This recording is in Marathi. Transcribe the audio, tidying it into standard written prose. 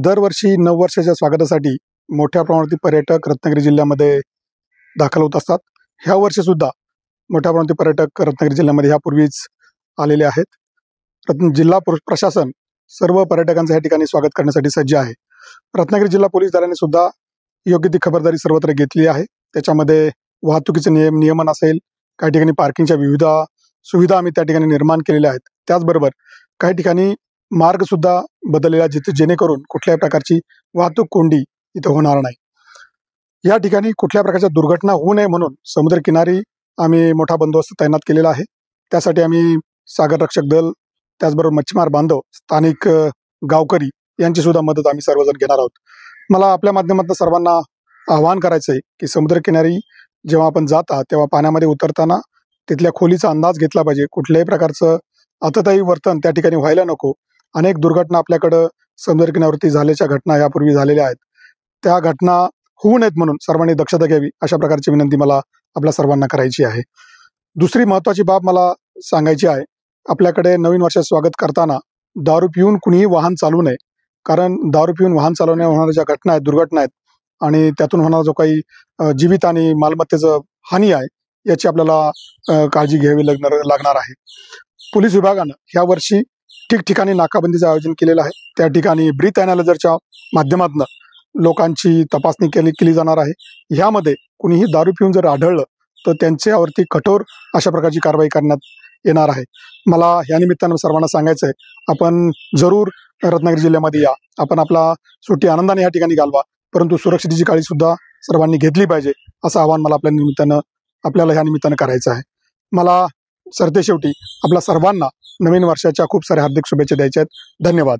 दरवर्षी नववर्षाच्या स्वागतासाठी मोठ्या प्रमाणात पर्यटक रत्नागिरी जिल्ह्यामध्ये दाखल होत असतात। ह्या वर्षी सुद्धा मोठ्या प्रमाणात पर्यटक रत्नागिरी जिल्ह्यामध्ये यापूर्वीच आलेले आहेत। जिल्हा प्रशासन सर्व पर्यटकांचं या ठिकाणी स्वागत करण्यासाठी सज्ज आहे। रत्नागिरी जिल्हा पोलीस दलाने सुद्धा योग्य ती खबरदारी सर्वत्र घेतली आहे। त्याच्यामध्ये वाहतुकीचे नियमन असेल, काही ठिकाणी पार्किंगच्या विविध सुविधा आम्ही त्या ठिकाणी निर्माण केलेल्या आहेत। त्याचबरोबर काही ठिकाणी मार्ग सुद्धा बदललेला जेणेकरून कुठल्याही प्रकारची वाहतूक कोंडी इथं होणार नाही। या ठिकाणी कुठल्या प्रकारच्या दुर्घटना होऊ नये म्हणून समुद्रकिनारी आम्ही मोठा बंदोबस्त तैनात केलेला आहे। त्यासाठी आम्ही सागर रक्षक दल, त्याचबरोबर मच्छीमार बांधव, स्थानिक गावकरी यांची सुद्धा मदत आम्ही सर्वजण घेणार आहोत। मला आपल्या माध्यमातून सर्वांना आवाहन करायचं आहे की समुद्रकिनारी जेव्हा आपण जाता तेव्हा पाण्यामध्ये उतरताना तिथल्या खोलीचा अंदाज घेतला पाहिजे। कुठल्याही प्रकारचं अततायी वर्तन त्या ठिकाणी व्हायला नको। अनेक दुर्घटना आपल्याकडं समुद्रकिनाऱ्यावरती झाल्याच्या घटना यापूर्वी झालेल्या आहेत। त्या घटना होऊ नयेत म्हणून सर्वांनी दक्षता घ्यावी अशा प्रकारची विनंती मला आपल्या सर्वांना करायची आहे। दुसरी महत्वाची बाब मला सांगायची आहे, आपल्याकडे नवीन वर्षाचं स्वागत करताना दारू पिऊन कुणीही वाहन चालवू नये। कारण दारू पिऊन वाहन चालवण्याने होणाऱ्या ज्या घटना आहेत, दुर्घटना आहेत आणि त्यातून होणारा जो काही जीवित आणि मालमत्तेचं हानी आहे याची आपल्याला काळजी घ्यावी लागणार आहे। पोलीस विभागानं ह्या वर्षी ठिकठिकाणी नाकाबंदीचं आयोजन केलेलं आहे। त्या ठिकाणी ब्रीथ अनालायझरच्या माध्यमातून लोकांची तपासणी केली जाणार आहे। ह्यामध्ये कुणीही दारू पिऊन जर आढळलं तर त्यांच्यावरती कठोर अशा प्रकारची कारवाई करण्यात येणार आहे। मला या निमित्तानं सर्वांना सांगायचं आहे, आपण जरूर रत्नागिरी जिल्ह्यामध्ये या, आपण आपला सुट्टी आनंदाने या ठिकाणी घालवा, परंतु सुरक्षेची काळजी सुद्धा सर्वांनी घेतली पाहिजे असं आवाहन मला आपल्याला ह्या निमित्तानं करायचं आहे। मला सरतेशेवटी आपल्या सर्वांना नवीन वर्षाच्या खूप साऱ्या हार्दिक शुभेच्छा द्यायच्या आहेत। धन्यवाद।